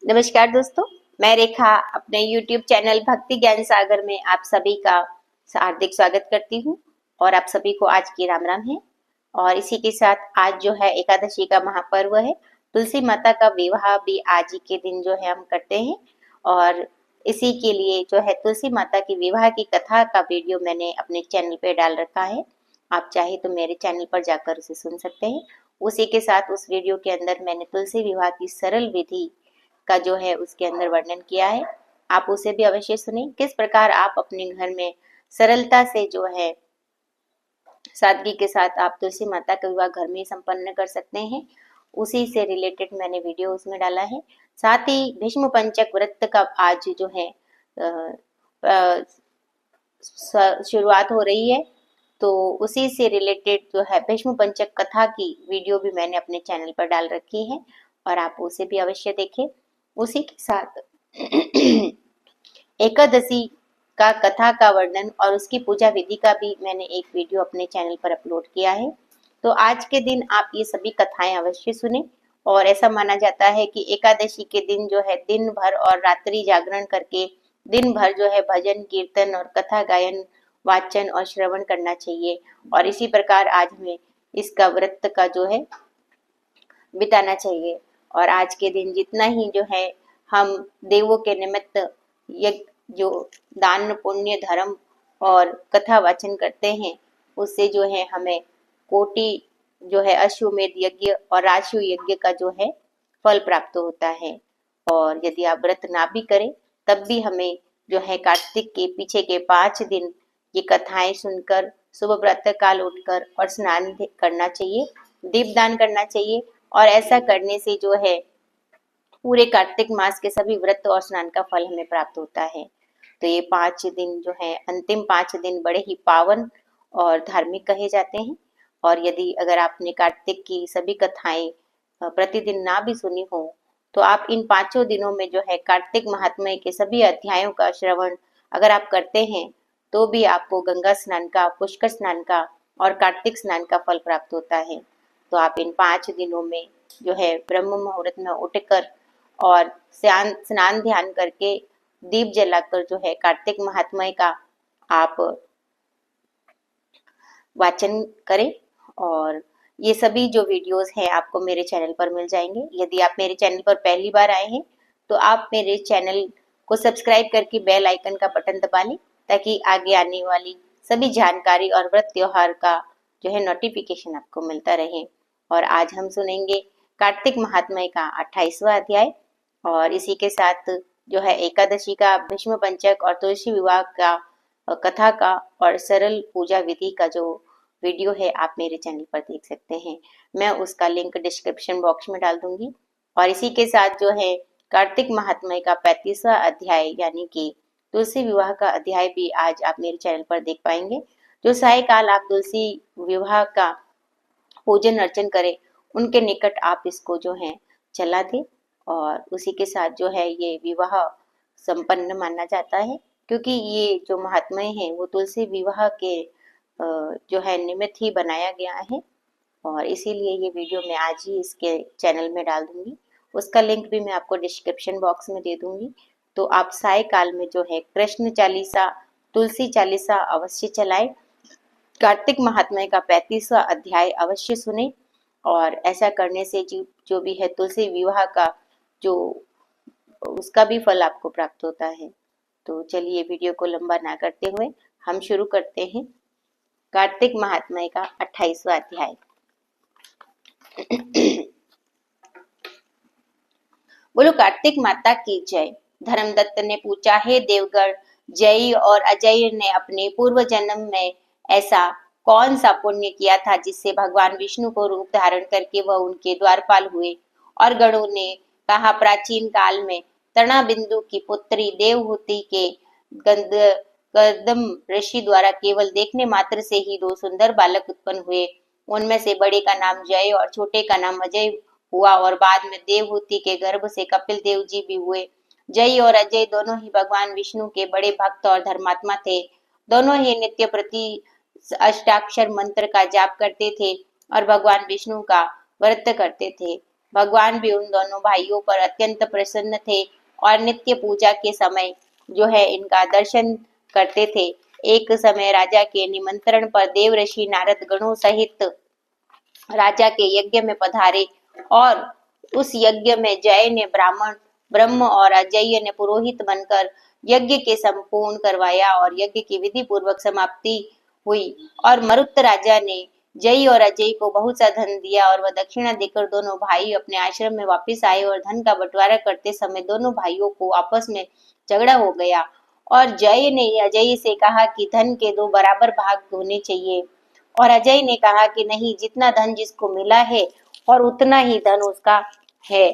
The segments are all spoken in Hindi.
नमस्कार दोस्तों, मैं रेखा अपने YouTube चैनल भक्ति ज्ञान सागर में आप सभी का हार्दिक स्वागत करती हूँ और आप सभी को आज की राम राम है। और इसी के साथ आज जो है एकादशी का महापर्व है, तुलसी माता का विवाह भी आज ही के दिन जो है हम करते हैं। और इसी के लिए जो है तुलसी माता की विवाह की कथा का वीडियो मैंने अपने चैनल पे डाल रखा है। आप चाहे तो मेरे चैनल पर जाकर उसे सुन सकते हैं। उसी के साथ उस वीडियो के अंदर मैंने तुलसी विवाह की सरल विधि का जो है उसके अंदर वर्णन किया है। आप उसे भी अवश्य सुनें, किस प्रकार आप अपने घर में सरलता से जो है सादगी के साथ आप तुलसी माता का विवाह घर में ही संपन्न कर सकते हैं। उसी से रिलेटेड मैंने वीडियो उसमें डाला है। साथ ही भीष्म पंचक व्रत का आज जो है शुरुआत हो रही है, तो उसी से रिलेटेड जो है भीष्म पंचक कथा की वीडियो भी मैंने अपने चैनल पर डाल रखी है और आप उसे भी अवश्य देखें। उसी के साथ एकादशी का कथा का वर्णन और उसकी पूजा विधि का भी मैंने एक वीडियो अपने चैनल पर अपलोड किया है। तो आज के दिन आप ये सभी कथाएं अवश्य सुने। और ऐसा माना जाता है कि एकादशी के दिन जो है दिन भर और रात्रि जागरण करके दिन भर जो है भजन कीर्तन और कथा गायन वाचन और श्रवण करना चाहिए। और इसी प्रकार आज हमें इसका व्रत का जो है बिताना चाहिए। और आज के दिन जितना ही जो है हम देवों के निमित्त यज्ञ जो दान पुण्य धर्म और कथा वाचन करते हैं, उससे जो है हमें कोटि जो है अश्वमेध यज्ञ और राजसूय यज्ञ का जो है फल प्राप्त होता है। और यदि आप व्रत ना भी करें तब भी हमें जो है कार्तिक के पीछे के 5 दिन ये कथाएं सुनकर सुबह प्रातः काल उठकर और स्नान करना चाहिए, दीपदान करना चाहिए। और ऐसा करने से जो है पूरे कार्तिक मास के सभी व्रत और स्नान का फल हमें प्राप्त होता है। तो ये 5 दिन जो है अंतिम 5 दिन बड़े ही पावन और धार्मिक कहे जाते हैं। और यदि अगर आपने कार्तिक की सभी कथाएं प्रतिदिन ना भी सुनी हो, तो आप इन 5 दिनों में जो है कार्तिक महात्म्य के सभी अध्यायों का श्रवण अगर आप करते हैं, तो भी आपको गंगा स्नान का, पुष्कर स्नान का और कार्तिक स्नान का फल प्राप्त होता है। तो आप इन 5 दिनों में जो है ब्रह्म मुहूर्त में उठकर और स्नान ध्यान करके दीप जलाकर जो है कार्तिक महात्म्य का आप वाचन करें। और ये सभी जो वीडियोस हैं आपको मेरे चैनल पर मिल जाएंगे। यदि आप मेरे चैनल पर पहली बार आए हैं तो आप मेरे चैनल को सब्सक्राइब करके बेल आइकन का बटन दबा लें, ताकि आगे आने वाली सभी जानकारी और व्रत त्योहार का जो है नोटिफिकेशन आपको मिलता रहे। और आज हम सुनेंगे कार्तिक महात्म्य का 28वां अध्याय और इसी के साथ जो है एकादशी का, भीष्म पंचक और तुलसी विवाह का कथा का और सरल पूजा विधि का जो वीडियो है आप मेरे चैनल पर देख सकते हैं। मैं उसका लिंक डिस्क्रिप्शन बॉक्स में डाल दूंगी। और इसी के साथ जो है कार्तिक महात्म्य का 35वां अध्याय यानी कि तुलसी विवाह का अध्याय भी आज आप मेरे चैनल पर देख पाएंगे। जो सायकाल आप तुलसी विवाह का पूजन अर्चन करें, उनके निकट आप इसको जो है चला दें। और उसी के साथ जो है ये विवाह संपन्न माना जाता है, क्योंकि ये जो महात्म्य है वो तुलसी विवाह के जो है निमित्त ही बनाया गया है। और इसीलिए ये वीडियो मैं आज ही इसके चैनल में डाल दूंगी। उसका लिंक भी मैं आपको डिस्क्रिप्शन बॉक्स में दे दूंगी। तो आप सायकाल में जो है कृष्ण चालीसा, तुलसी चालीसा अवश्य चलाएं। कार्तिक महात्म्य का 35वां अध्याय अवश्य सुने। और ऐसा करने से जो भी है तुलसी विवाह का जो उसका भी फल आपको प्राप्त होता है। तो चलिए वीडियो को लंबा ना करते हुए हम शुरू करते हैं कार्तिक महात्म्य का 28वां अध्याय। बोलो कार्तिक माता की जय। धर्मदत्त ने पूछा, हे देवगण, जय और अजय ने अपने पूर्व जन्म में ऐसा कौन सा पुण्य किया था जिससे भगवान विष्णु को रूप धारण करके वह उनके द्वारपाल हुए। और गणों ने कहा, प्राचीन काल में तरणा बिंदु की पुत्री देवहूति के गर्दम ऋषि द्वारा केवल देखने मात्र से ही 2 सुंदर बालक उत्पन्न हुए। उनमें से बड़े का नाम जय और छोटे का नाम अजय हुआ। और बाद में देवहूति के गर्भ से कपिल देव जी भी हुए। जय और अजय दोनों ही भगवान विष्णु के बड़े भक्त और धर्मात्मा थे। दोनों ही नित्य प्रति अष्टाक्षर मंत्र का जाप करते थे और भगवान विष्णु का व्रत करते थे। भगवान भी उन दोनों भाइयों पर अत्यंत प्रसन्न थे और नित्य पूजा के समय जो है इनका दर्शन करते थे। एक समय राजा के निमंत्रण पर देवऋषि नारद गणों सहित राजा के यज्ञ में पधारे और उस यज्ञ में जय ने ब्राह्मण ब्रह्म और अजय ने पुरोहित बनकर यज्ञ के संपूर्ण करवाया और यज्ञ की विधि पूर्वक समाप्ति हुई और मरुत राजा ने जय और अजय को बहुत सा धन दिया और वह दक्षिणा देकर दोनों भाई अपने आश्रम में वापस आए और धन का बंटवारा करते समय दोनों भाइयों को आपस में झगड़ा हो गया और जय ने अजय से कहा कि धन के दो बराबर भाग होने चाहिए और अजय ने कहा कि नहीं, जितना धन जिसको मिला है और उतना ही धन उसका है।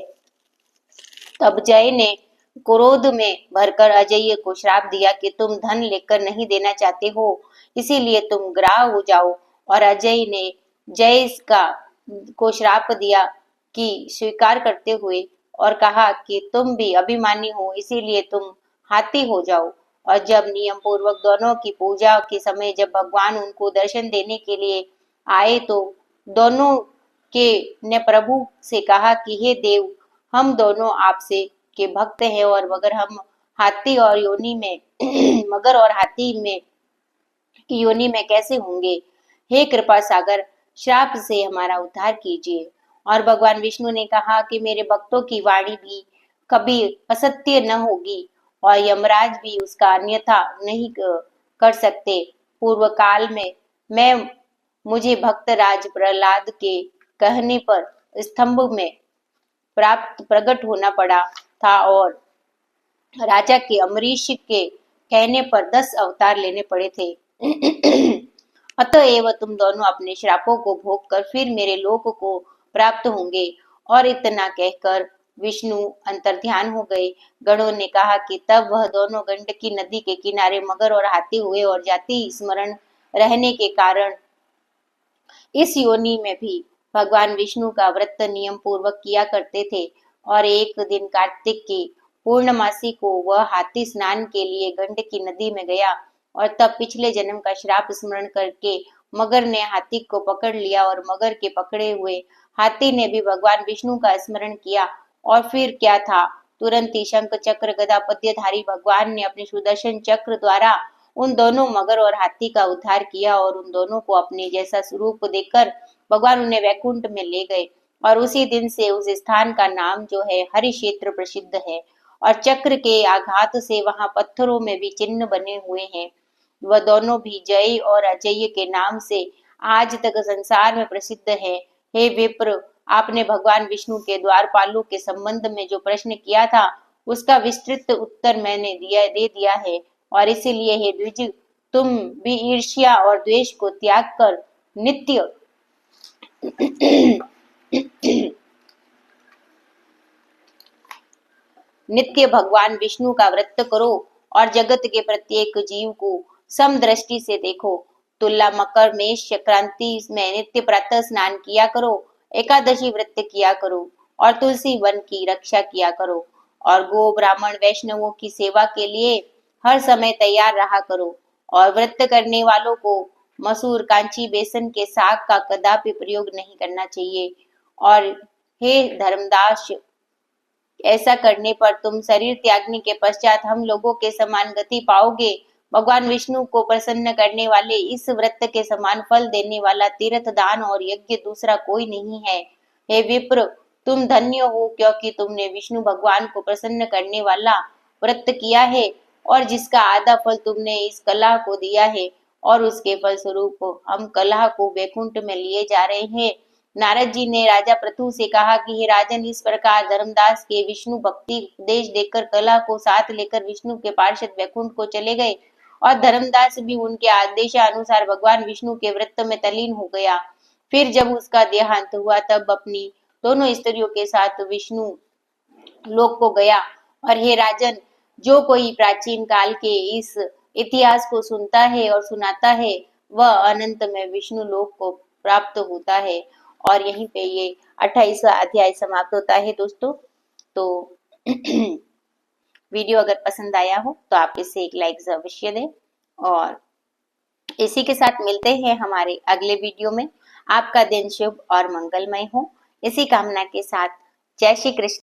तब जय ने क्रोध में भरकर अजय को श्राप दिया कि तुम धन लेकर नहीं देना चाहते हो, इसीलिए तुम ग्राह हो जाओ। और अजय ने जय को श्राप दिया कि स्वीकार करते हुए और कहा कि तुम भी अभिमानी हो, इसीलिए तुम हाथी हो जाओ। और जब नियम पूर्वक दोनों की पूजा के समय जब भगवान उनको दर्शन देने के लिए आए तो दोनों के ने प्रभु से कहा कि हे देव, हम दोनों आपसे के भक्त हैं और मगर हम हाथी और योनि में मगर और हाथी में की योनि में कैसे होंगे। हे कृपा सागर, श्राप से हमारा उद्धार कीजिए। और भगवान विष्णु ने कहा कि मेरे भक्तों की वाणी भी कभी असत्य न होगी और यमराज भी उसका अन्यथा नहीं कर सकते। पूर्व काल में मैं मुझे भक्त राज प्रहलाद के कहने पर स्तंभ में प्राप्त प्रकट होना पड़ा था और राजा के अमरीश के कहने पर 10 अवतार लेने पड़े थे। अतएव तुम दोनों अपने श्रापों को भोग कर फिर मेरे लोक को प्राप्त होंगे। और इतना कहकर विष्णु अंतर्ध्यान हो गए। गणों ने कहा कि तब वह दोनों गंडकी नदी के किनारे मगर और हाथी हुए और जाति स्मरण रहने के कारण इस योनि में भी भगवान विष्णु का व्रत नियम पूर्वक किया करते थे। और एक दिन कार्तिक की पूर्णमासी को वह हाथी स्नान के लिए गंडकी नदी में गया और तब पिछले जन्म का श्राप स्मरण करके मगर ने हाथी को पकड़ लिया और मगर के पकड़े हुए हाथी ने भी भगवान विष्णु का स्मरण किया। और फिर क्या था, तुरंत ही शंख चक्र गदा पद्यधारी भगवान ने अपने सुदर्शन चक्र द्वारा उन दोनों मगर और हाथी का उद्धार किया और उन दोनों को अपने जैसा स्वरूप देकर भगवान उन्हें वैकुंठ में ले गए। और उसी दिन से उस स्थान का नाम जो है हरि क्षेत्र प्रसिद्ध है और चक्र के आघात से वहां पत्थरों में भी चिन्ह बने हुए हैं। वह दोनों भी जय और अजय के नाम से आज तक संसार में प्रसिद्ध है। हे विप्र, आपने भगवान विष्णु के द्वारपालों के संबंध में जो प्रश्न किया था उसका विस्तृत उत्तर मैंने दे दिया है और इसीलिए हे द्विज, तुम भी ईर्ष्या और द्वेष को त्याग कर नित्य भगवान विष्णु का व्रत करो और जगत के प्रत्येक जीव को सम दृष्टि से देखो। तुला मकर मेष संक्रांति में नित्य प्रातः स्नान किया करो, एकादशी व्रत किया करो और तुलसी वन की रक्षा किया करो और गो ब्राह्मण वैष्णवों की सेवा के लिए हर समय तैयार रहा करो। और व्रत करने वालों को मसूर कांची बेसन के साग का कदापि प्रयोग नहीं करना चाहिए। और हे धर्मदास, ऐसा करने पर तुम शरीर त्यागने के पश्चात हम लोगों के समान गति पाओगे। भगवान विष्णु को प्रसन्न करने वाले इस व्रत के समान फल देने वाला तीर्थ दान और यज्ञ दूसरा कोई नहीं है। हे विप्र, तुम धन्य हो क्योंकि तुमने विष्णु भगवान को प्रसन्न करने वाला व्रत किया है और जिसका आधा फल तुमने इस कला को दिया है और उसके फल स्वरूप हम कला को वैकुंठ में लिए जा रहे हैं। नारद जी ने राजा पृथु से कहा कि हे राजन, इस प्रकार धर्मदास के विष्णु भक्ति उपदेश देकर कला को साथ लेकर विष्णु के पार्षद वैकुंठ को चले गए और धर्मदास भी उनके आदेशानुसार भगवान विष्णु के व्रत में तल्लीन हो गया। फिर जब उसका देहांत हुआ तब अपनी दोनों स्त्रियों के साथ विष्णु लोक को गया। और हे राजन, जो कोई प्राचीन काल के इस इतिहास को सुनता है और सुनाता है वह अनंत में विष्णु लोक को प्राप्त होता है। और यहीं पे ये 28वां अध्याय समाप्त होता है दोस्तों। तो वीडियो अगर पसंद आया हो तो आप इसे एक लाइक अवश्य दें और इसी के साथ मिलते हैं हमारे अगले वीडियो में। आपका दिन शुभ और मंगलमय हो, इसी कामना के साथ जय श्री कृष्ण।